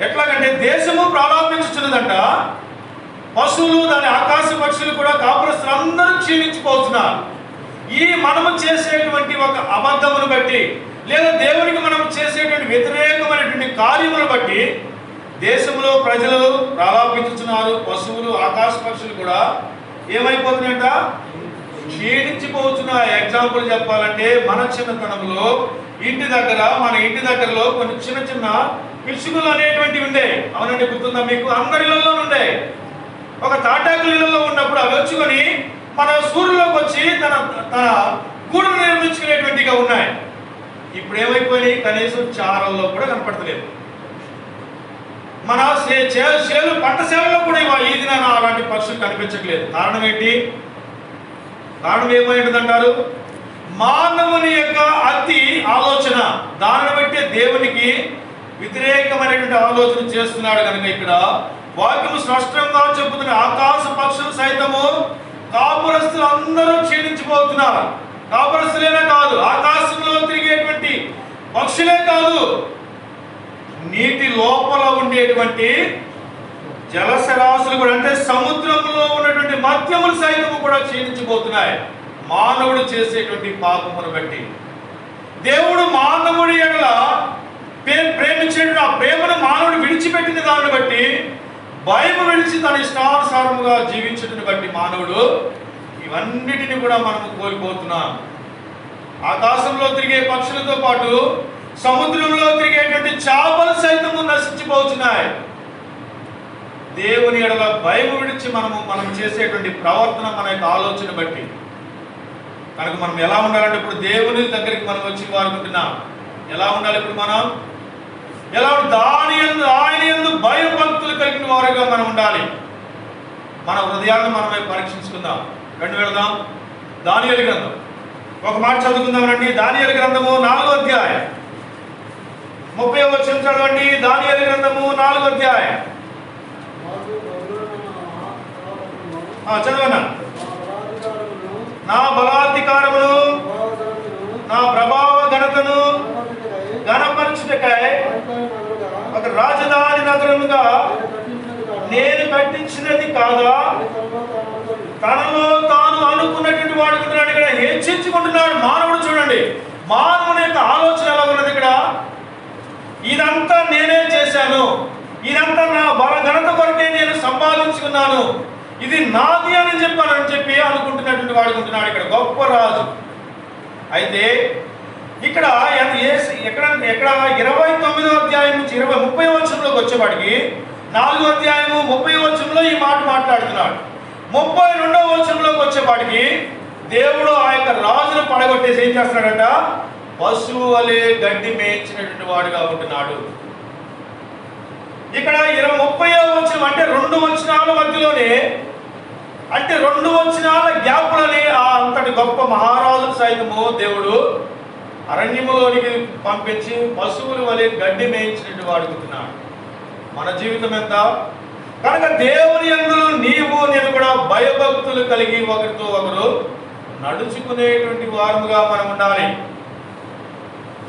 ఎట్లాగంటే దేశము ప్రారంభించుతున్నదంట, పశువులు దాని ఆకాశ పక్షులు కూడా కాపురస్తులు అందరూ క్షీణించిపోతున్నారు. ఈ మనము చేసేటువంటి ఒక అబద్ధమును బట్టి లేదా దేవునికి మనం చేసేటువంటి వ్యతిరేకమైనటువంటి కార్యములను బట్టి దేశంలో ప్రజలు ప్రారంభించుతున్నారు. పశువులు ఆకాశ పక్షులు కూడా ఏమైపోతున్నాయంట, క్షీణించిపోతున్న. ఎగ్జాంపుల్ చెప్పాలంటే మన చిన్నతనంలో మన ఇంటి దగ్గరలో కొన్ని చిన్న చిన్న పిచ్చుకలు అనేటువంటివి ఉండే. అవునండి, గుర్తుందా మీకు? అందరిలో ఉండే. ఒక తాటాకుల ఇళ్లలో ఉన్నప్పుడు అవి వచ్చుకొని మన సూర్యులోకి వచ్చి తన తన గూడును నిర్మించుకునేటువంటిగా ఉన్నాయి. ఇప్పుడు ఏమైపోయినాయి, కనీసం చారల్లో కూడా కనపడతలేదు. మన చేలు పంట సేవలో కూడా ఈ దినాన అలాంటి పక్షులు కనిపించట్లేదు. కారణం ఏంటి? కారణం ఏమైందంటారు? మానవుని యొక్క అతి ఆలోచన. దానిని బట్టి దేవునికి వ్యతిరేకమైనటువంటి ఆలోచన చేస్తున్నాడు. కనుక ఇక్కడ వాక్యము స్పష్టంగా చెబుతున్న ఆకాశ పక్షులు సైతము కాపురస్తులు అందరూ క్షీణించిపోతున్నారు. కాపురస్తులేనే కాదు, ఆకాశంలో తిరిగేటువంటి పక్షులే కాదు, నీటి లోపల ఉండేటువంటి జలశరాశులు కూడా, అంటే సముద్రంలో ఉన్నటువంటి మత్స్యములు సైతము కూడా క్షీణించిపోతున్నాయి మానవుడు చేసేటువంటి పాపమును బట్టి. దేవుడు మానవుడి ఎడల ప్రేమించేటువంటి ఆ ప్రేమను మానవుడు విడిచిపెట్టిన దాన్ని బట్టి, భయం విడిచి తన ఇష్టానుసారముగా జీవించడాన్ని బట్టి మానవుడు ఇవన్నిటిని కూడా మనము కోల్పోతున్నాం. ఆకాశంలో తిరిగే పక్షులతో పాటు సముద్రంలో తిరిగేటువంటి చేపలు సైతము నశించిపోతున్నాయి. దేవుని ఎడల భయం విడిచి మనం చేసేటువంటి ప్రవర్తన మన యొక్క ఆలోచన బట్టి. కనుక మనం ఎలా ఉండాలంటే, ఇప్పుడు దేవుని దగ్గరికి మనం వచ్చి వారుకుంటున్నాం. ఎలా ఉండాలి ఇప్పుడు మనం? ఎలా ఆయన యందు భయభక్తులు కలిగిన వారుగా మనం ఉండాలి. మన హృదయాలను మనమే పరీక్షించుకుందాం. రండి వెళదాం. దానియేలు గ్రంథం ఒక మాట చదువుకుందామండి. దానియేలు గ్రంథము 4వ అధ్యాయం 30వ వచనం చదవండి. దానియేలు గ్రంథము 4వ అధ్యాయం చదవనా. నా బలాధికారమును నా ప్రభావ ఘనతను ఘనపరచుటకై ఒక రాజధాని నగరముగా నేను కట్టించినది కాదా? తనలో తాను అనుకున్నటువంటి వాడు ఇక్కడ హెచ్చించుకుంటున్నాడు మానవుడు. చూడండి, మానవుని యొక్క ఆలోచన ఎలా ఉన్నది ఇక్కడ. ఇదంతా నేనే చేశాను, ఇదంతా నా బల ఘనత కొరకే నేను సంపాదించుకున్నాను, ఇది నాది అని చెప్పి అనుకుంటున్నటువంటి వాడుకుంటున్నాడు ఇక్కడ గొప్ప రాజు. అయితే ఇక్కడ ఎక్కడ 29వ అధ్యాయం నుంచి 30వ వచనంలోకి వచ్చేవాడికి 4వ అధ్యాయము 30వ వచనంలో ఈ మాట మాట్లాడుతున్నాడు. 32వ వచనంలోకి వచ్చేవాడికి దేవుడు ఆ యొక్క రాజును పడగొట్టేసి ఏం చేస్తున్నాడంట? పశువు వలె గడ్డి మేయించినటువంటి వాడుగా ఉంటున్నాడు. ఇక్కడ 30వ వచనం అంటే 2 వచనాల మధ్యలోనే, అంటే 2 వచనాల గ్యాప్లని ఆ అంతటి గొప్ప మహారాజు సైతము దేవుడు అరణ్యములోనికి పంపించి పశువుల వలె గడ్డి మేయించినట్టు వాడుకుంటున్నాడు. మన జీవితం ఎంత కనుక దేవుని యందు నీవు నేను కూడా భయభక్తులు కలిగి ఒకరితో ఒకరు నడుచుకునేటువంటి వారముగా మనం ఉండాలి.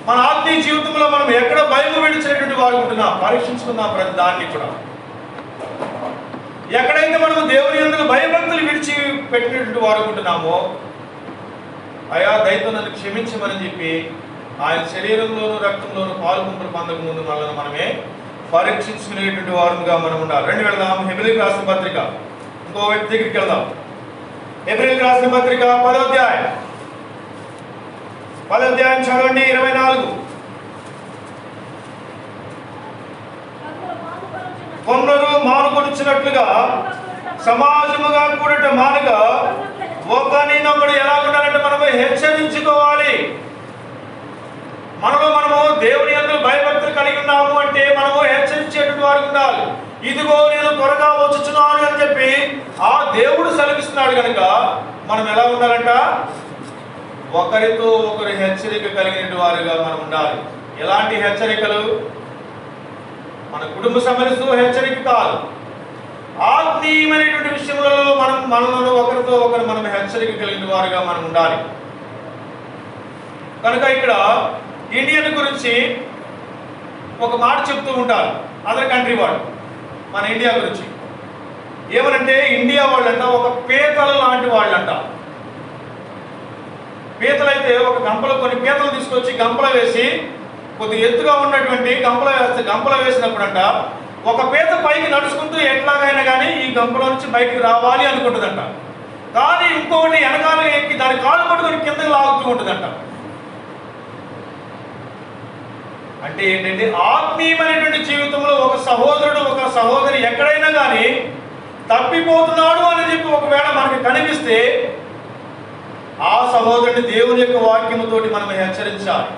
మన ఆత్మీయ జీవితంలో మనం ఎక్కడ భయం విడిచినటువంటి వారు ఉంటున్నాం పరీక్షించుకుందాం. ప్రతి దాన్ని కూడా ఎక్కడైతే మనం దేవుని యందు భయభక్తులు విడిచి పెట్టినటువంటి వారు ఉంటున్నామో, అయా దయతో నన్ను క్షమించమని చెప్పి ఆయన శరీరంలోను రక్తంలోను పాల్గొంపులు పొందక ముందు మనల్ని మనమే పరీక్షించుకునేటువంటి వారుగా మనం ఉండాలి. రండి వెళ్దాం. హెబ్రీయులకు రాసిన పత్రిక ఇంకో వ్యక్తి దగ్గరికి వెళ్దాం. హెబ్రీయులకు రాసిన పత్రిక 10వ అధ్యాయం చదవండి. 24. కొందరు మానుకొనిచ్చినట్లుగా సమాజముగా కూడట మానగా ఒకరినొకడు ఎలా ఉండాలంటే మనము హెచ్చరించుకోవాలి. మనలో మనము దేవుని యందు భయభక్తులు కలిగి ఉన్నాము అంటే మనము హెచ్చరించేటువంటి వారు ఉండాలి. ఇదిగో నేను త్వరగా వచ్చుచున్నాను అని చెప్పి ఆ దేవుడు సెలవిస్తున్నాడు కనుక మనం ఎలా ఉండాలంట? ఒకరితో ఒకరు హెచ్చరిక కలిగిన వారుగా మనం ఉండాలి. ఎలాంటి హెచ్చరికలు? మన కుటుంబ సమస్యతో హెచ్చరిక కాదు, ఆత్మీయమైనటువంటి విషయంలో మనలో ఒకరితో ఒకరు మనం హెచ్చరిక కలిగిన వారుగా మనం ఉండాలి. కనుక ఇక్కడ ఇండియన్ గురించి ఒక మాట చెప్తూ ఉంటారు అదర్ కంట్రీ వాళ్ళు మన ఇండియా గురించి. ఏమనంటే ఇండియా వాళ్ళంట ఒక పీతలు లాంటి వాళ్ళంట. పీతలైతే ఒక గంపలో కొన్ని పీతలు తీసుకొచ్చి గంపలో వేసి కొద్దిగా ఎత్తుగా ఉన్నటువంటి గంపలో వేసినప్పుడంట ఒక పీత పైకి నడుచుకుంటూ ఎట్లాగైనా కానీ ఈ గంపలో నుంచి బయటికి రావాలి అనుకుంటుందంట. కానీ ఇంకొకటి వెనకాల ఎక్కి దాని కాలు పట్టుకొని కిందకి లాగుతూ ఉంటుందంట. అంటే ఏంటంటే ఆత్మీయమైనటువంటి జీవితంలో ఒక సహోదరుడు ఒక సహోదరి ఎక్కడైనా కానీ తప్పిపోతున్నాడు అని చెప్పి ఒకవేళ మనకి కనిపిస్తే ఆ సహోదరుని దేవుని యొక్క వాక్యముతోటి మనం హెచ్చరించాలి.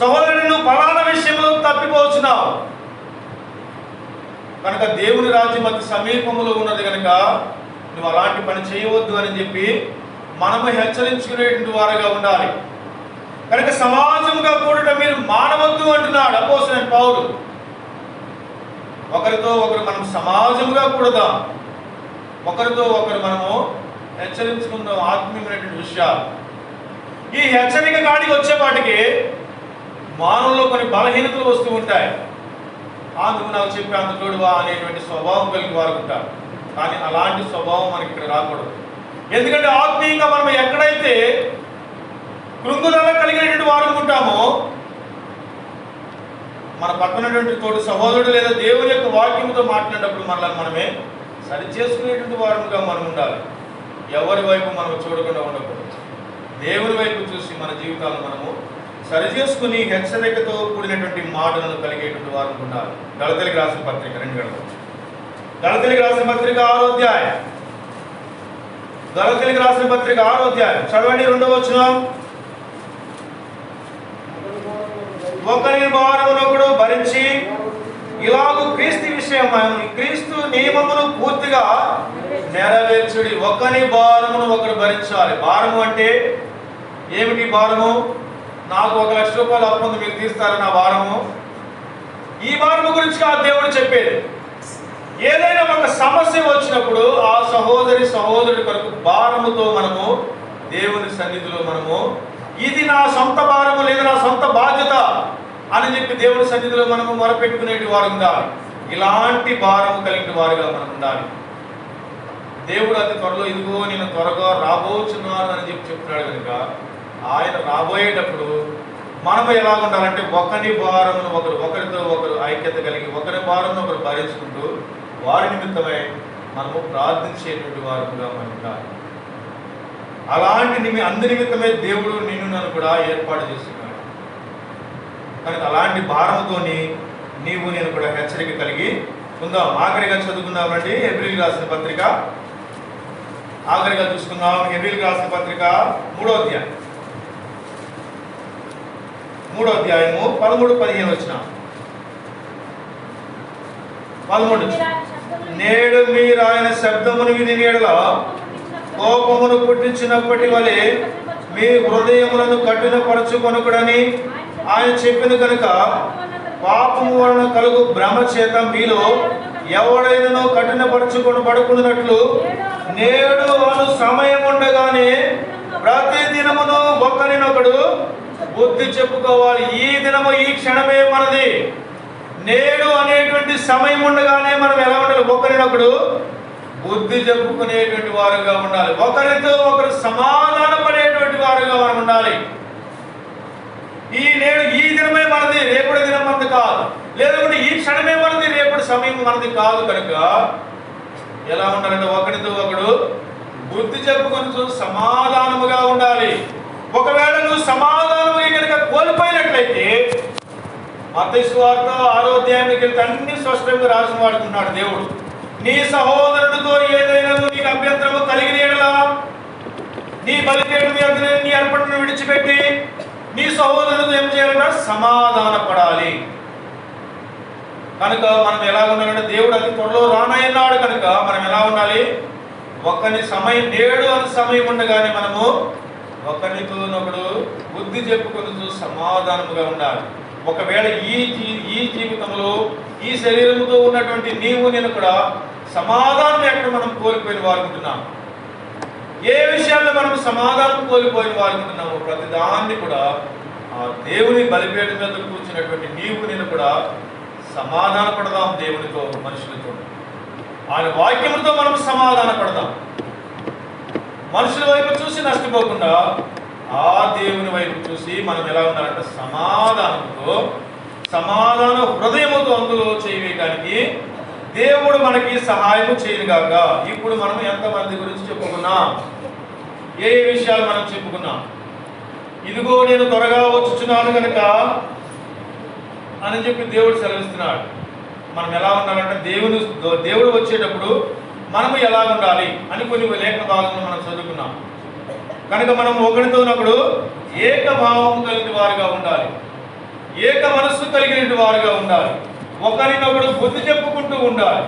సహోదరుడు నువ్వు ఫలానా విషయంలో తప్పిపోతున్నావు కనుక దేవుని రాజ్యం అతి సమీపంలో ఉన్నది కనుక నువ్వు అలాంటి పని చేయవద్దు అని చెప్పి మనము హెచ్చరించుకునేటువంటి వారుగా ఉండాలి. కనుక సమాజంగా కూడా మీరు మానవద్దు అంటున్నాడు అపోస్తలుడైన పౌలు. ఒకరితో ఒకరు మనం సమాజంగా కూడదాం, ఒకరితో ఒకరు మనము హెచ్చరించుకుందాం ఆత్మీయమైనటువంటి విషయాలు. ఈ హెచ్చరిక కాడికి వచ్చేపాటికి మానవుల్లో కొన్ని బలహీనతలు వస్తూ ఉంటాయి. అందుకు నాకు చెప్పి అందులోడువా అనేటువంటి స్వభావం కలిగి వారు ఉంటారు. కానీ అలాంటి స్వభావం మనకి ఇక్కడ రాకూడదు. ఎందుకంటే ఆత్మీయంగా మనం ఎక్కడైతే కృంగుదల కలిగినటువంటి వారు ఉంటామో మన పక్కనటువంటి తోటి సహోదరుడు లేదా దేవుని యొక్క వాక్యంతో మాట్లాడినప్పుడు మనల్ని మనమే సరి చేసుకునేటువంటి వారుగా మనం ఉండాలి. ఎవరి వైపు మనం చూడకుండా ఉండకూడదు. దేవుని వైపు చూసి మన జీవితాలను మనము సరి చేసుకుని హెచ్చరికతో కూడినటువంటి మాటలను కలిగేటువంటి వారు ఉండాలి. గలతీయులకు రాసిన పత్రిక 2 గంటలు. గలతీయులకు రాసిన పత్రిక 6వ అధ్యాయం. గలతీయులకు రాసిన పత్రిక 6వ అధ్యాయం చదవండి 2వ వచనం. ఒకరి భారమునొకడు భరించి ఇలాగూ క్రీస్తు విషయం క్రీస్తు నియమమును పూర్తిగా నెరవేర్చుడి. ఒకరి భారమును ఒకరు భరించాలి. భారము అంటే ఏమిటి భారము? నాకు 1 లక్ష రూపాయలు అప్పు ఉంది, మీరు తీస్తారన్న భారము. ఈ భారము గురించి కాదు దేవుడు చెప్పేది. ఏదైనా ఒక సమస్య వచ్చినప్పుడు ఆ సహోదరుడి కొరకు భారముతో మనము దేవుని సన్నిధిలో మనము ఇది నా సొంత భారము లేదా నా సొంత బాధ్యత అని చెప్పి దేవుని సన్నిధిలో మనము మొరపెట్టుకునేటి వారు ఉండాలి. ఇలాంటి భారము కలిగిన వారుగా మనం ఉండాలి. దేవుడు అతి త్వరలో ఇదిగో నేను త్వరగా రాబోచున్నాను అని చెప్పి చెప్తున్నాడు కనుక ఆయన రాబోయేటప్పుడు మనము ఎలా ఉండాలంటే ఒకరి భారమును ఒకరితో ఒకరు ఐక్యత కలిగి ఒకరి భారమును ఒకరు భరించుకుంటూ వారి నిమిత్తమై మనము ప్రార్థించేటువంటి వారుగా మనం ఉండాలి. అలాంటి అందు నిమిత్తమే దేవుడు నన్ను కూడా ఏర్పాటు చేస్తున్నాడు కనుక అలాంటి భారముతోని నీవు నేను కూడా హెచ్చరిక కలిగి ఉందాం. ఆఖరిగా చదువుకుందామండి హెబ్రీయులకు రాసిన పత్రిక. ఆఖరిగా చూసుకుందాం హెబ్రీయులకు రాసిన పత్రిక 3వ అధ్యాయము 13-15 వచ్చిన 13. నేడు మీరు ఆయన శబ్దమును విని ఎడల కోపమును పుట్టించినప్పటి వలె మీ హృదయములను కఠినపరచుకొనకుడని ఆయన చెప్పిన కనుక పాపము వలన కలుగు భ్రమ చేత మీలో ఎవడైనా కఠినపరచుకొనబడుకున్నట్లు నేడు అను సమయం ఉండగానే ప్రతి దినమును ఒకరినొకడు బుద్ధి చెప్పుకోవాలి. ఈ దినము ఈ క్షణమే మనది. నేడు అనేటువంటి సమయం ఉండగానే మనం ఎలా ఉండాలి? ఒకరినొకడు బుద్ధి చెప్పుకునేటువంటి వారుగా ఉండాలి. ఒకరితో ఒకరు సమాధాన పడేటువంటి వారుగా మనం ఉండాలి. ఈ దినమే మనది, రేపటి దినం మనది కాదు. లేదంటే ఈ క్షణమే మనది, రేపటి సమయం మనది కాదు. కనుక ఎలా ఉండాలంటే ఒకరితో ఒకడు బుద్ధి చెప్పుకొని సమాధానముగా ఉండాలి. ఒకవేళ నువ్వు సమాధానము కనుక కోల్పోయినట్లయితే మత్తయి సువార్త 6వ అధ్యాయానికి వెళ్తే అన్ని స్పష్టంగా రాసిన వాడుకున్నాడు దేవుడు. నీ సహోదరుడితో ఏదైనా నీకు అభ్యంతరము కలిగిన ఎడల నీ బలిపీఠం నీ అర్పణను విడిచిపెట్టి నీ సహోదరుడితో ఏం చేయాలంటే సమాధాన పడాలి. కనుక మనం ఎలా ఉండాలంటే దేవుడు అతి త్వరలో రానయ్యన్నాడు కనుక మనం ఎలా ఉండాలి? ఒకరి సమయం నేడు అని సమయం ఉండగానే మనము ఒకరితోనొకడు బుద్ధి చెప్పుకుంటూ సమాధానముగా ఉండాలి. ఒకవేళ ఈ జీవితంలో ఈ శరీరంతో ఉన్నటువంటి నీవు నేను కూడా సమాధానం ఎక్కడ మనం కోల్పోయిన వారుకుంటున్నాం, ఏ విషయాల్లో మనం సమాధానం కోల్పోయిన వారుకుంటున్నాము, ప్రతి దాన్ని కూడా ఆ దేవుని బలిపీఠం మీద కూర్చున్నటువంటి నీవు నేను కూడా సమాధాన పడదాం. దేవునితో మనుషులతో ఆయన వాక్యములతో మనం సమాధాన పడదాం. మనుషుల వైపు చూసి నష్టపోకుండా ఆ దేవుని వైపు చూసి మనం ఎలా ఉండాలంటే సమాధానంతో సమాధాన హృదయముతో అందులో చేయడానికి దేవుడు మనకి సహాయం చేయనుగాక. ఇప్పుడు మనం ఎంతమంది గురించి చెప్పుకున్నాం? ఏ విషయాలు మనం చెప్పుకున్నాం? ఇదిగో నేను త్వరగా వచ్చుచున్నాను కనుక అని చెప్పి దేవుడు సెలవిస్తున్నాడు. మనం ఎలా ఉండాలంటే దేవుడు వచ్చేటప్పుడు మనము ఎలా ఉండాలి అని కొన్ని లేఖ భాగంలో మనం చదువుకున్నాం. కనుక మనం ఒకరితో ఉన్నప్పుడు ఏకభావం కలిగిన వారుగా ఉండాలి, ఏక మనస్సు కలిగిన వారుగా ఉండాలి, ఒకరినొకడు బుద్ధి చెప్పుకుంటూ ఉండాలి.